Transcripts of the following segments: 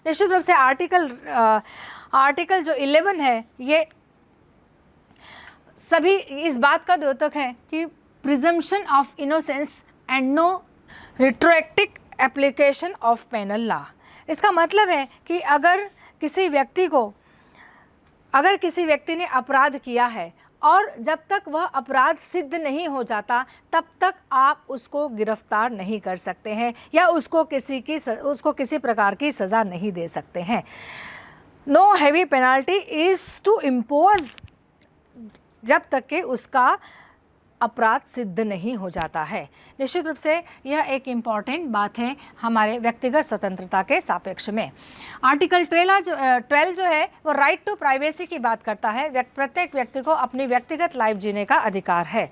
निश्चित रूप से आर्टिकल जो 11 है ये सभी इस बात का द्योतक है कि presumption of innocence and no retroactive application of penal law. इसका मतलब है कि अगर किसी व्यक्ति ने अपराध किया है और जब तक वह अपराध सिद्ध नहीं हो जाता तब तक आप उसको गिरफ्तार नहीं कर सकते हैं या उसको किसी प्रकार की सज़ा नहीं दे सकते हैं। No heavy penalty is to impose जब तक कि उसका अपराध सिद्ध नहीं हो जाता है। निश्चित रूप से यह एक इम्पॉर्टेंट बात है हमारे व्यक्तिगत स्वतंत्रता के सापेक्ष में। आर्टिकल 12 जो है वो राइट टू प्राइवेसी की बात करता है। प्रत्येक व्यक्ति को अपनी व्यक्तिगत लाइफ जीने का अधिकार है।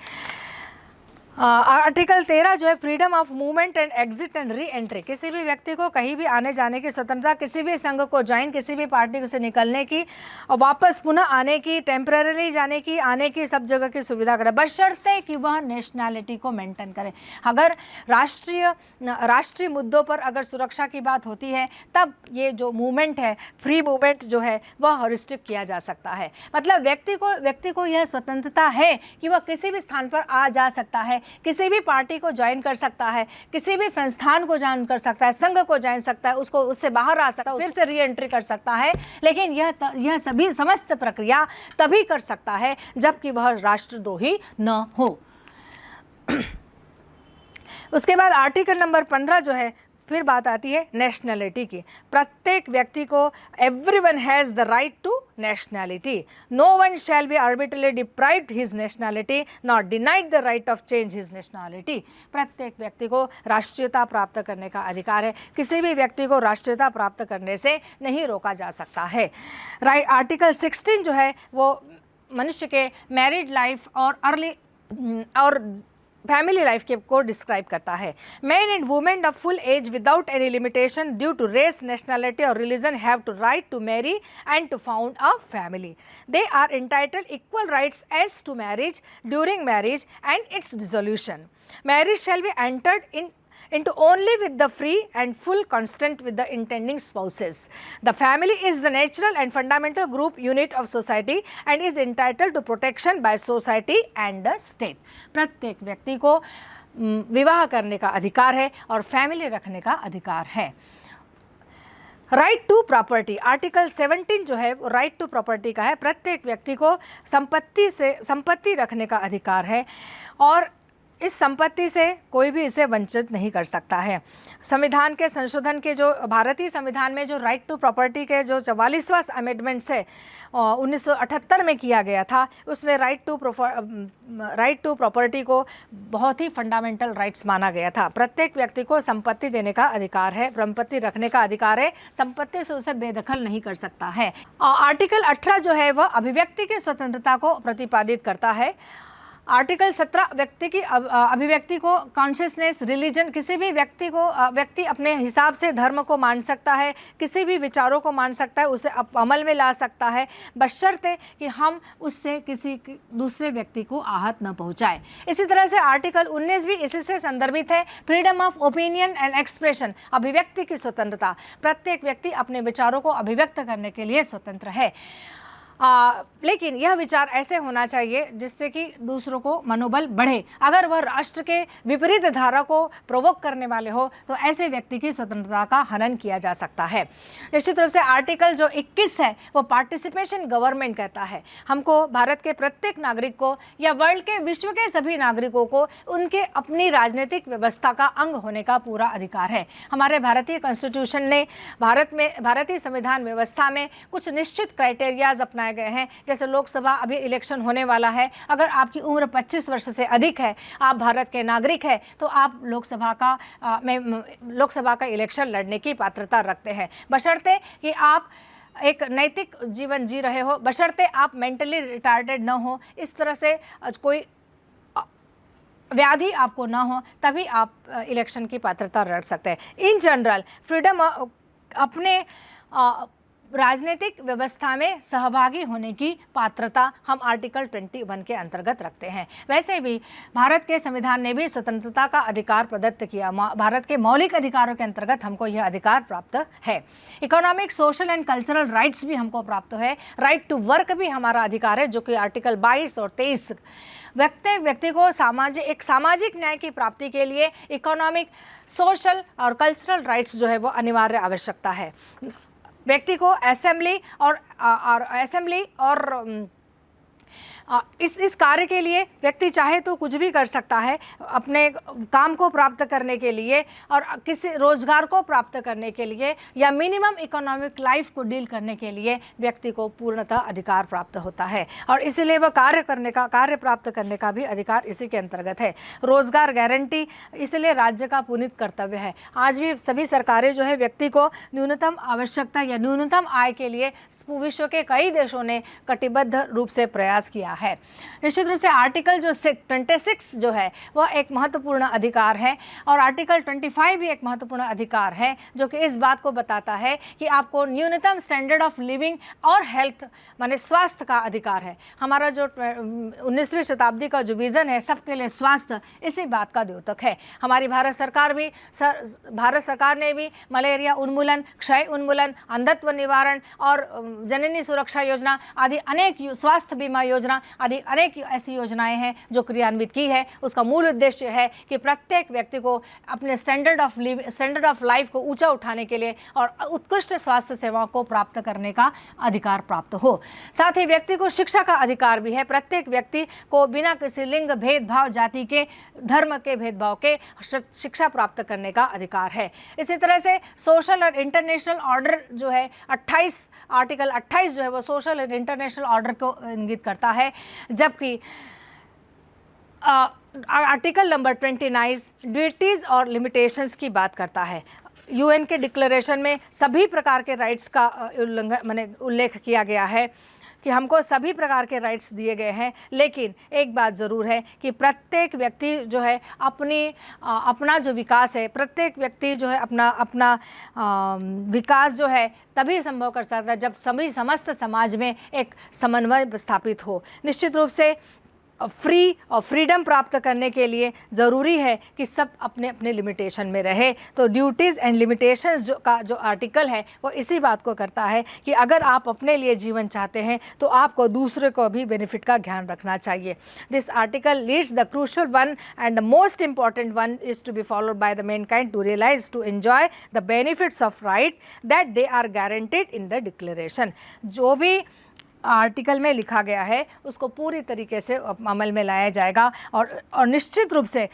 आर्टिकल 13 जो है freedom of movement and exit and re entry, किसी भी व्यक्ति को कहीं भी आने जाने की स्वतंत्रता, किसी भी संघ को ज्वाइन, किसी भी पार्टी से निकलने की और वापस पुनः आने की, टेम्पररी जाने की, आने की, सब जगह की सुविधा करे, बशर्ते कि वह नेशनैलिटी को मेंटेन करे। अगर राष्ट्रीय मुद्दों पर अगर सुरक्षा की बात होती है तब ये जो मूवमेंट है, फ्री मूवमेंट जो है वह रिस्ट्रिक्ट किया जा सकता है। मतलब व्यक्ति को यह स्वतंत्रता है कि वह किसी भी स्थान पर आ जा सकता है, किसी भी पार्टी को ज्वाइन कर सकता है, किसी भी संस्थान को ज्वाइन कर सकता है, संघ को ज्वाइन सकता है, उससे बाहर आ सकता है, फिर से री एंट्री कर सकता है। लेकिन यह सभी समस्त प्रक्रिया तभी कर सकता है जबकि वह राष्ट्रद्रोही न हो। उसके बाद आर्टिकल नंबर 15 जो है फिर बात आती है नेशनैलिटी की। प्रत्येक व्यक्ति को everyone has the right to nationality. No one shall be arbitrarily deprived his nationality not denied the right of change his nationality. प्रत्येक व्यक्ति को राष्ट्रीयता प्राप्त करने का अधिकार है। किसी भी व्यक्ति को राष्ट्रीयता प्राप्त करने से नहीं रोका जा सकता है। आर्टिकल 16 जो है वो मनुष्य के मैरिड लाइफ और फैमिली लाइफ को डिस्क्राइब करता है। Man and women of full age without any limitation due to race, nationality और religion have to right to marry and to found a family. They are entitled equal rights as to marriage, during marriage and its dissolution. Marriage shall be entered into only with the free and full consent with the intending spouses. The family is the natural and fundamental group unit of society and is entitled to protection by society and the state. प्रत्येक व्यक्ति को विवाह करने का अधिकार है और family रखने का अधिकार है। राइट टू प्रॉपर्टी, आर्टिकल 17 जो है वो राइट टू प्रॉपर्टी का है। प्रत्येक व्यक्ति को संपत्ति रखने का अधिकार है और इस संपत्ति से कोई भी इसे वंचित नहीं कर सकता है। संविधान के संशोधन के जो भारतीय संविधान में जो राइट टू प्रॉपर्टी के जो 44वां अमेंडमेंट से 1978 में किया गया था, उसमें राइट टू प्रॉपर्टी को बहुत ही फंडामेंटल राइट्स माना गया था। प्रत्येक व्यक्ति को संपत्ति देने का अधिकार है, संपत्ति रखने का अधिकार है, संपत्ति से उसे बेदखल नहीं कर सकता है। आर्टिकल 18 जो है वह अभिव्यक्ति की स्वतंत्रता को प्रतिपादित करता है। आर्टिकल 17 व्यक्ति की अभिव्यक्ति को, कॉन्शियसनेस, रिलीजन, किसी भी व्यक्ति अपने हिसाब से धर्म को मान सकता है, किसी भी विचारों को मान सकता है, उसे अमल में ला सकता है, बशर्ते कि हम उससे किसी दूसरे व्यक्ति को आहत न पहुंचाए। इसी तरह से आर्टिकल 19 भी इसी से संदर्भित है। Freedom of opinion and expression, अभिव्यक्ति की स्वतंत्रता। प्रत्येक व्यक्ति अपने विचारों को अभिव्यक्त करने के लिए स्वतंत्र है। लेकिन यह विचार ऐसे होना चाहिए जिससे कि दूसरों को मनोबल बढ़े। अगर वह राष्ट्र के विपरीत धारा को प्रोवोक करने वाले हो तो ऐसे व्यक्ति की स्वतंत्रता का हनन किया जा सकता है। निश्चित रूप से आर्टिकल जो 21 है वो पार्टिसिपेशन गवर्नमेंट कहता है। हमको भारत के प्रत्येक नागरिक को या विश्व के सभी नागरिकों को उनके अपनी राजनीतिक व्यवस्था का अंग होने का पूरा अधिकार है। हमारे भारतीय कॉन्स्टिट्यूशन ने भारतीय संविधान व्यवस्था में कुछ निश्चित क्राइटेरियाज अपनाए गए हैं। जैसे लोकसभा अभी इलेक्शन होने वाला है, अगर आपकी उम्र 25 वर्ष से अधिक है, आप भारत के नागरिक हैं, तो आप लोकसभा का इलेक्शन लड़ने की पात्रता रखते हैं, बशर्ते कि आप एक नैतिक जीवन जी रहे हो, बशर्ते आप मेंटली रिटार्डेड न हो, इस तरह से कोई व्याधि आपको ना हो, तभी आप इलेक्शन की पात्रता लड़ सकते हैं। इन जनरल फ्रीडम अपने राजनीतिक व्यवस्था में सहभागी होने की पात्रता हम आर्टिकल 21 के अंतर्गत रखते हैं। वैसे भी भारत के संविधान ने भी स्वतंत्रता का अधिकार प्रदत्त किया। भारत के मौलिक अधिकारों के अंतर्गत हमको यह अधिकार प्राप्त है। Economic, social and cultural rights भी हमको प्राप्त है। राइट टू वर्क भी हमारा अधिकार है, जो कि आर्टिकल 22 और 23 व्यक्ति को एक सामाजिक न्याय की प्राप्ति के लिए इकोनॉमिक, सोशल और कल्चरल राइट्स जो है वो अनिवार्य आवश्यकता है। व्यक्ति को असेंबली और इस कार्य के लिए व्यक्ति चाहे तो कुछ भी कर सकता है, अपने काम को प्राप्त करने के लिए और किसी रोजगार को प्राप्त करने के लिए या मिनिमम इकोनॉमिक लाइफ को डील करने के लिए व्यक्ति को पूर्णतः अधिकार प्राप्त होता है और इसीलिए वह कार्य प्राप्त करने का भी अधिकार इसी के अंतर्गत है। रोजगार गारंटी इसलिए राज्य का पुनीत कर्तव्य है। आज भी सभी सरकारें जो है व्यक्ति को न्यूनतम आवश्यकता या न्यूनतम आय के लिए विश्व के कई देशों ने कटिबद्ध रूप से प्रयास किया है। निश्चित रूप से आर्टिकल जो 26 जो है वह एक महत्वपूर्ण अधिकार है और आर्टिकल 25 भी एक महत्वपूर्ण अधिकार है, जो कि इस बात को बताता है कि आपको न्यूनतम स्टैंडर्ड ऑफ लिविंग और हेल्थ माने स्वास्थ्य का अधिकार है। हमारा जो 19वीं शताब्दी का जो विज़न है सबके लिए स्वास्थ्य, इसी बात का द्योतक है। हमारी भारत सरकार ने भी मलेरिया उन्मूलन, क्षय उन्मूलन, अंधत्व निवारण और जननी सुरक्षा योजना आदि अनेक स्वास्थ्य बीमा योजना आदि अनेक ऐसी योजनाएं हैं जो क्रियान्वित की है। उसका मूल उद्देश्य है कि प्रत्येक व्यक्ति को अपने स्टैंडर्ड ऑफ लाइफ को ऊंचा उठाने के लिए और उत्कृष्ट स्वास्थ्य सेवाओं को प्राप्त करने का अधिकार प्राप्त हो। साथ ही व्यक्ति को शिक्षा का अधिकार भी है। प्रत्येक व्यक्ति को बिना किसी लिंग भेदभाव, जाति के, धर्म के भेदभाव के शिक्षा प्राप्त करने का अधिकार है। इसी तरह से सोशल और इंटरनेशनल ऑर्डर जो है आर्टिकल 28 जो है वो सोशल एंड इंटरनेशनल ऑर्डर को इंगित करता है, जबकि आर्टिकल नंबर 29 ड्यूटीज़ और लिमिटेशंस की बात करता है। यूएन के डिक्लेरेशन में सभी प्रकार के राइट्स का उल्लेख किया गया है कि हमको सभी प्रकार के राइट्स दिए गए हैं, लेकिन एक बात ज़रूर है कि प्रत्येक व्यक्ति जो है अपना जो विकास है, प्रत्येक व्यक्ति जो है अपना विकास जो है तभी संभव कर सकता है जब समस्त समाज में एक समन्वय स्थापित हो। निश्चित रूप से फ्रीडम प्राप्त करने के लिए ज़रूरी है कि सब अपने अपने लिमिटेशन में रहे। तो ड्यूटीज़ एंड लिमिटेशंस जो आर्टिकल है वो इसी बात को करता है कि अगर आप अपने लिए जीवन चाहते हैं तो आपको दूसरे को भी बेनिफिट का ध्यान रखना चाहिए। This article leads the crucial one and the most important one is to be followed by the mankind to realise to enjoy the benefits of right that they are guaranteed in the declaration. जो भी article में लिखा गया है उसको पूरी तरीके से अमल में लाया जाएगा और निश्चित रूप से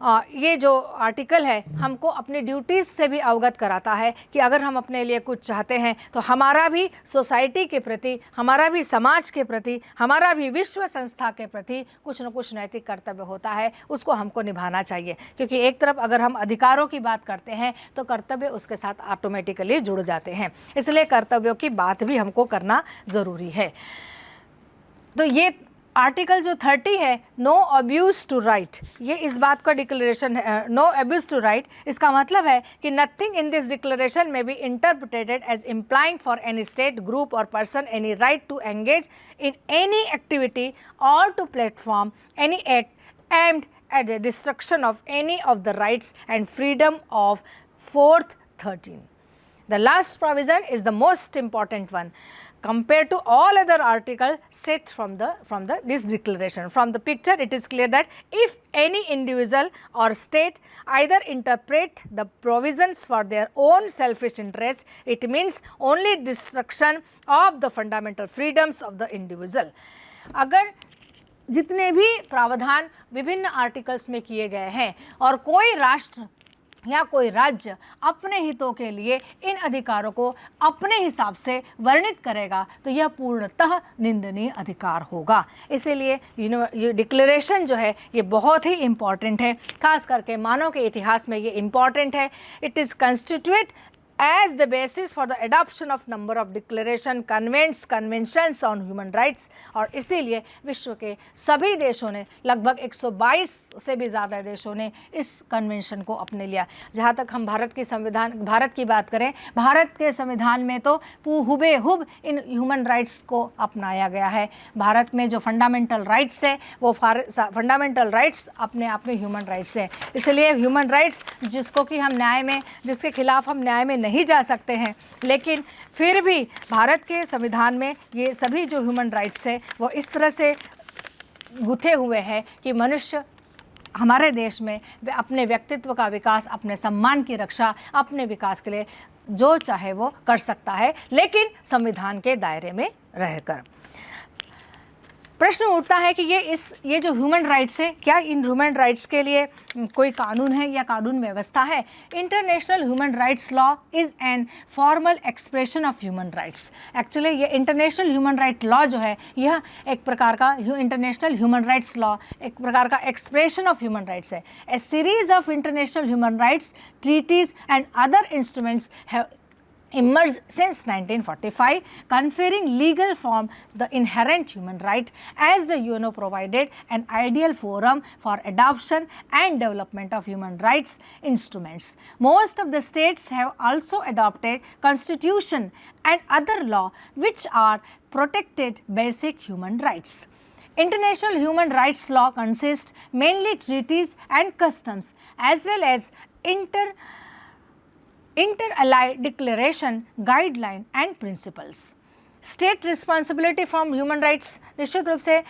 ये जो आर्टिकल है हमको अपनी ड्यूटीज़ से भी अवगत कराता है कि अगर हम अपने लिए कुछ चाहते हैं तो हमारा भी सोसाइटी के प्रति, हमारा भी समाज के प्रति, हमारा भी विश्व संस्था के प्रति कुछ न कुछ नैतिक कर्तव्य होता है, उसको हमको निभाना चाहिए। क्योंकि एक तरफ अगर हम अधिकारों की बात करते हैं तो कर्तव्य उसके साथ ऑटोमेटिकली जुड़ जाते हैं, इसलिए कर्तव्यों की बात भी हमको करना ज़रूरी है। तो ये आर्टिकल जो 30 है, नो अब्यूज़ टू राइट, ये इस बात का डिक्लेरेशन है, नो अब्यूज़ टू राइट। इसका मतलब है कि nothing in this declaration may be interpreted as implying for any state, group और person any right to engage in any activity और to platform any act aimed at the destruction of any of the rights and freedom of 4th 13. The last provision is the most important one compared to all other articles set from this declaration. From the picture, it is clear that if any individual or state either interpret the provisions for their own selfish interest, it means only destruction of the fundamental freedoms of the individual. अगर जितने भी प्रावधान विभिन्न articles में किए गए हैं और कोई राष्ट्र या कोई राज्य अपने हितों के लिए इन अधिकारों को अपने हिसाब से वर्णित करेगा तो यह पूर्णतः निंदनीय अधिकार होगा। इसीलिए ये डिक्लेरेशन जो है ये बहुत ही इम्पॉर्टेंट है, खास करके मानव के इतिहास में ये इम्पॉर्टेंट है। It is constitute as the basis for the adoption of number of declaration conventions on human rights। और इसीलिए विश्व के सभी देशों ने, लगभग 122 से भी ज़्यादा देशों ने इस कन्वेंशन को अपने लिया। जहाँ तक हम भारत की बात करें, भारत के संविधान में तो हुबेहूब इन ह्यूमन राइट्स को अपनाया गया है। भारत में जो फंडामेंटल राइट्स है वो फंडामेंटल राइट्स अपने आप में ह्यूमन राइट्स है। इसलिए ह्यूमन राइट्स जिसके खिलाफ हम न्याय में नहीं जा सकते हैं, लेकिन फिर भी भारत के संविधान में ये सभी जो ह्यूमन राइट्स है वो इस तरह से गुथे हुए हैं कि मनुष्य हमारे देश में अपने व्यक्तित्व का विकास, अपने सम्मान की रक्षा, अपने विकास के लिए जो चाहे वो कर सकता है, लेकिन संविधान के दायरे में रहकर। प्रश्न उठता है कि ये जो ह्यूमन राइट्स है, क्या इन ह्यूमन राइट्स के लिए कोई कानून है या कानून व्यवस्था है? International human rights law is an formal expression of human rights. Actually ये इंटरनेशनल ह्यूमन राइट लॉ जो है, यह एक प्रकार का इंटरनेशनल ह्यूमन राइट्स लॉ एक प्रकार का एक्सप्रेशन ऑफ ह्यूमन राइट्स है। A series of international human rights treaties and other instruments have emerged since 1945, conferring legal form the inherent human right, as the UNO provided an ideal forum for adoption and development of human rights instruments. Most of the states have also adopted constitution and other law which are protected basic human rights. International human rights law consists mainly treaties and customs as well as inter-allied declaration, guideline and principles. State responsibility from human rights, निश्चित रूप से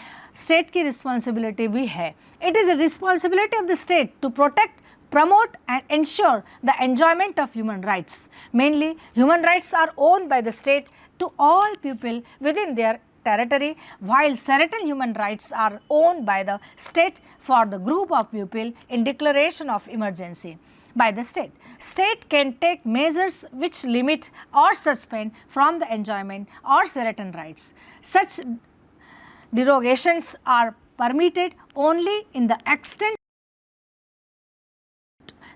state की responsibility भी है। It is a responsibility of the state to protect, promote and ensure the enjoyment of human rights. Mainly, human rights are owned by the state to all people within their territory, while certain human rights are owned by the state for the group of people in declaration of emergency by the state. State can take measures which limit or suspend from the enjoyment or certain rights. Such derogations are permitted only in the extent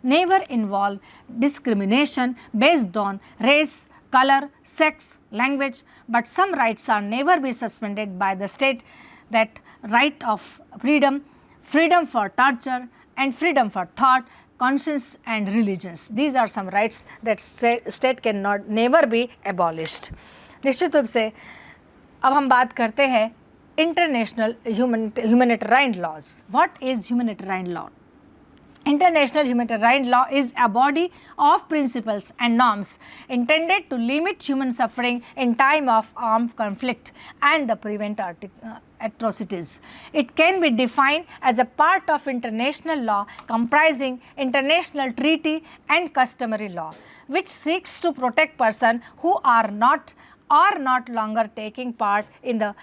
never involve discrimination based on race, color, sex, language, but some rights are never be suspended by the state, that right of freedom, freedom for torture and freedom for thought, conscience and religions. These are some rights that state cannot never be abolished. निश्चित रूप से अब हम बात करते हैं international humanitarian laws. What is humanitarian law? International humanitarian law is a body of principles and norms intended to limit human suffering in time of armed conflict and the prevent atrocities. It can be defined as a part of international law comprising international treaty and customary law, which seeks to protect persons who are not longer taking part in the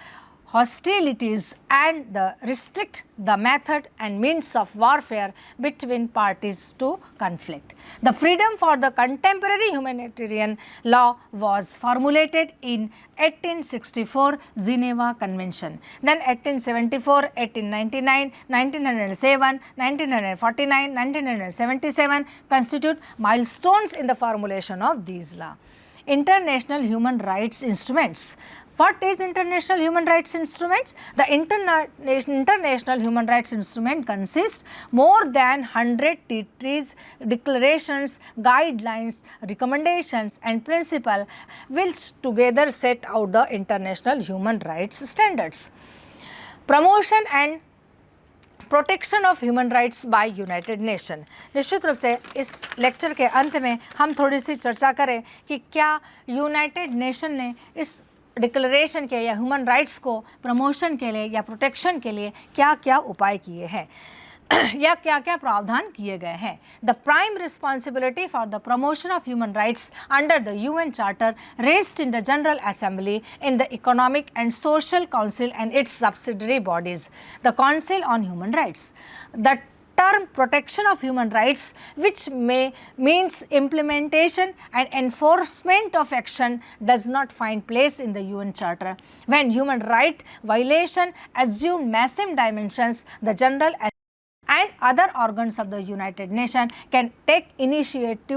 hostilities and restrict the method and means of warfare between parties to conflict. The freedom for the contemporary humanitarian law was formulated in 1864 Geneva Convention. Then 1874, 1899, 1907, 1949, 1977 constitute milestones in the formulation of these laws. International human rights instruments. What is international human rights instruments? The international human rights instrument consists more than 100 treaties, declarations, guidelines, recommendations and principles which together set out the international human rights standards. Promotion and protection of human rights by United Nation. निश्चित रूप से इस lecture के अंत में हम थोड़ी सी चर्चा करें कि क्या यूनाइटेड नेशन ने इस डिक्लेरेशन के या ह्यूमन राइट्स को प्रमोशन के लिए या प्रोटेक्शन के लिए क्या क्या उपाय किए हैं या क्या क्या प्रावधान किए गए हैं। The prime responsibility for the promotion of human rights under the UN Charter rests in the General Assembly in the Economic and Social Council and its subsidiary bodies, the Council on Human Rights. The term protection of human rights, which means implementation and enforcement of action, does not find place in the UN Charter. When human right violation assumed massive dimensions, the General and other organs of the United Nations can take initiate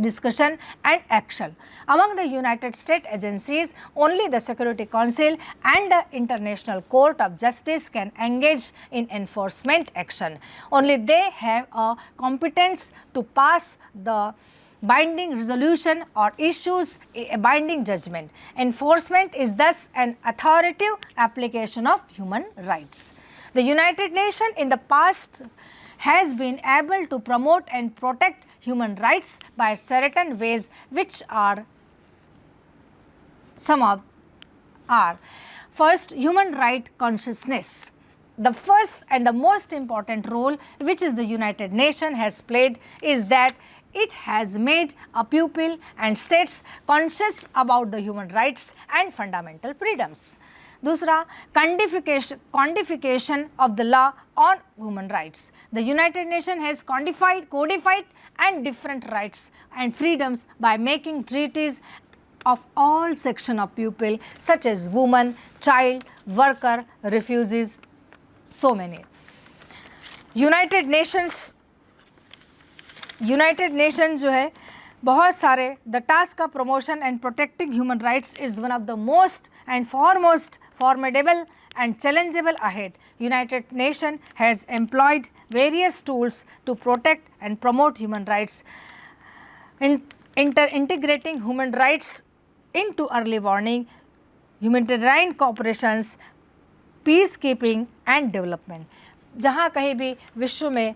discussion and action. Among the United States agencies, only the Security Council and the International Court of Justice can engage in enforcement action. Only they have a competence to pass the binding resolution or issues a binding judgment. Enforcement is thus an authoritative application of human rights. The United Nations in the past has been able to promote and protect human rights by certain ways, which are first, human right consciousness. The first and the most important role which is the United Nations has played is that it has made a people and states conscious about the human rights and fundamental freedoms. दूसरा, codification of the law on human rights. The United Nations has codified and different rights and freedoms by making treaties of all sections of people such as woman, child, worker, refugees, so many. United Nations जो है बहुत सारे the task of promotion and protecting human rights is one of the most and foremost formidable and challengeable ahead. United Nations has employed various tools to protect and promote human rights, integrating human rights into early warning, humanitarian cooperations, peacekeeping and development. जहाँ कहीं भी विश्व में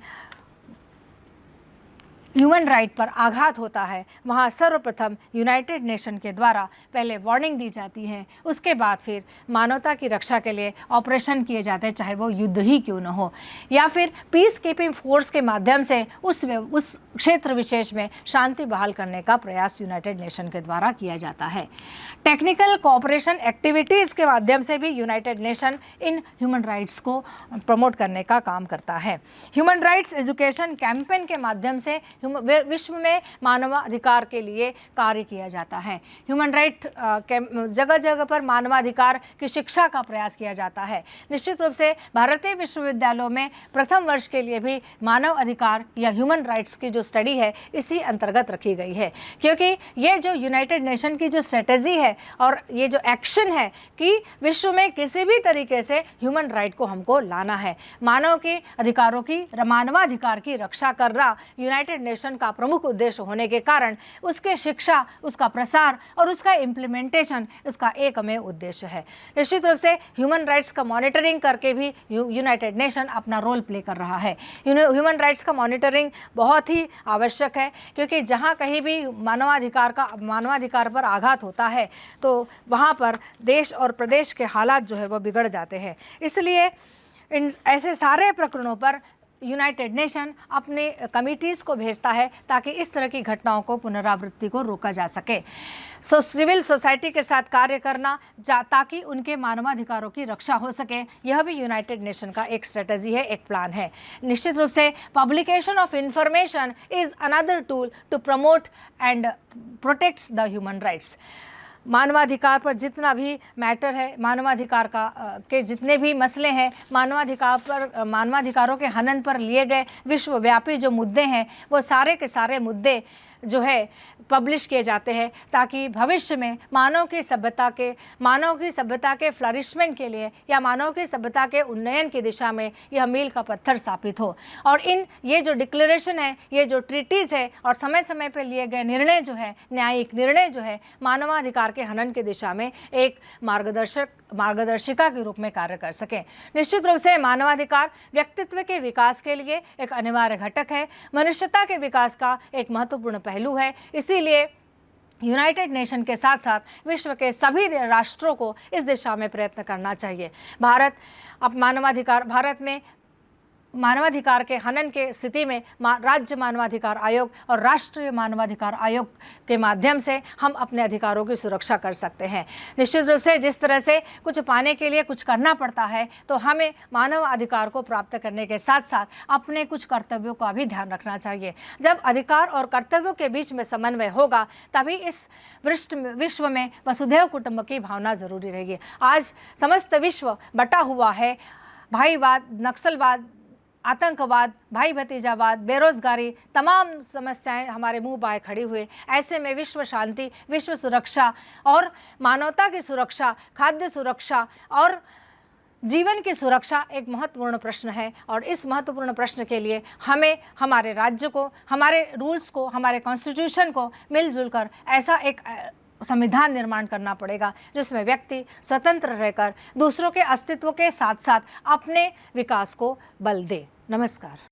human right पर आघात होता है, वहाँ सर्वप्रथम यूनाइटेड नेशन के द्वारा पहले वार्निंग दी जाती है, उसके बाद फिर मानवता की रक्षा के लिए ऑपरेशन किए जाते हैं, चाहे वो युद्ध ही क्यों न हो, या फिर पीस कीपिंग फोर्स के माध्यम से उस क्षेत्र विशेष में शांति बहाल करने का प्रयास यूनाइटेड नेशन के द्वारा किया जाता है। टेक्निकल कोऑपरेशन एक्टिविटीज़ के माध्यम से भी United nation in human rights को प्रमोट करने का काम करता है। ह्यूमन राइट्स एजुकेशन कैंपेन के माध्यम से विश्व में मानवाधिकार के लिए कार्य किया जाता है। ह्यूमन राइट जगह जगह पर मानवाधिकार की शिक्षा का प्रयास किया जाता है। निश्चित रूप से भारतीय विश्वविद्यालयों में प्रथम वर्ष के लिए भी मानव अधिकार या ह्यूमन राइट्स की जो स्टडी है इसी अंतर्गत रखी गई है, क्योंकि ये जो यूनाइटेड नेशन की जो स्ट्रेटेजी है और ये जो एक्शन है कि विश्व में किसी भी तरीके से ह्यूमन राइट को हमको लाना है, मानव के अधिकारों की मानवाधिकार की रक्षा करना यूनाइटेड नेशन का प्रमुख उद्देश्य होने के कारण उसके शिक्षा, उसका प्रसार और उसका इम्प्लीमेंटेशन इसका एकमेव उद्देश्य है। निश्चित रूप से ह्यूमन राइट्स का मॉनिटरिंग करके भी यूनाइटेड नेशन अपना रोल प्ले कर रहा है। ह्यूमन राइट्स का मॉनिटरिंग बहुत ही आवश्यक है, क्योंकि जहाँ कहीं भी मानवाधिकार पर आघात होता है तो वहाँ पर देश और प्रदेश के हालात जो है वो बिगड़ जाते हैं। इसलिए इन ऐसे सारे प्रकरणों पर यूनाइटेड नेशन अपने कमिटीज़ को भेजता है ताकि इस तरह की घटनाओं को पुनरावृत्ति को रोका जा सके। सिविल सोसाइटी के साथ कार्य करना ताकि उनके मानवाधिकारों की रक्षा हो सके, यह भी यूनाइटेड नेशन का एक स्ट्रेटजी है, एक प्लान है। निश्चित रूप से publication of information is another tool to promote and protect the human rights. मानवाधिकार पर जितना भी मैटर है, मानवाधिकार के जितने भी मसले हैं, मानवाधिकारों के हनन पर लिए गए विश्वव्यापी जो मुद्दे हैं, वो सारे के सारे मुद्दे जो है पब्लिश किए जाते हैं ताकि भविष्य में मानव की सभ्यता के फ्लरिशमेंट के लिए या मानव की सभ्यता के उन्नयन की दिशा में यह मील का पत्थर साबित हो। और ये जो डिक्लेरेशन है, ये जो ट्रीटीज़ है और समय समय पर लिए गए निर्णय जो है, न्यायिक निर्णय जो है, मानवाधिकार के हनन की दिशा में एक मार्गदर्शिका के रूप में कार्य कर सकें। निश्चित रूप से मानवाधिकार व्यक्तित्व के विकास के लिए एक अनिवार्य घटक है, मनुष्यता के विकास का एक महत्वपूर्ण पहलू है। इसीलिए यूनाइटेड नेशन के साथ साथ विश्व के सभी राष्ट्रों को इस दिशा में प्रयत्न करना चाहिए। भारत में मानवाधिकार के हनन के स्थिति में राज्य मानवाधिकार आयोग और राष्ट्रीय मानवाधिकार आयोग के माध्यम से हम अपने अधिकारों की सुरक्षा कर सकते हैं। निश्चित रूप से जिस तरह से कुछ पाने के लिए कुछ करना पड़ता है, तो हमें मानव अधिकार को प्राप्त करने के साथ साथ अपने कुछ कर्तव्यों का भी ध्यान रखना चाहिए। जब अधिकार और कर्तव्यों के बीच में समन्वय होगा, तभी इस विश्व में वसुधैव कुटुंब की भावना ज़रूरी रहेगी। आज समस्त विश्व बटा हुआ है भाईवाद, नक्सलवाद, आतंकवाद, भाई भतीजावाद, बेरोजगारी, तमाम समस्याएं हमारे मुंह बाए खड़ी हुए। ऐसे में विश्व शांति, विश्व सुरक्षा और मानवता की सुरक्षा, खाद्य सुरक्षा और जीवन की सुरक्षा एक महत्वपूर्ण प्रश्न है। और इस महत्वपूर्ण प्रश्न के लिए हमें हमारे राज्य को, हमारे रूल्स को, हमारे कॉन्स्टिट्यूशन को मिलजुल कर ऐसा एक संविधान निर्माण करना पड़ेगा जिसमें व्यक्ति स्वतंत्र रहकर दूसरों के अस्तित्व के साथ साथ अपने विकास को बल दे। नमस्कार।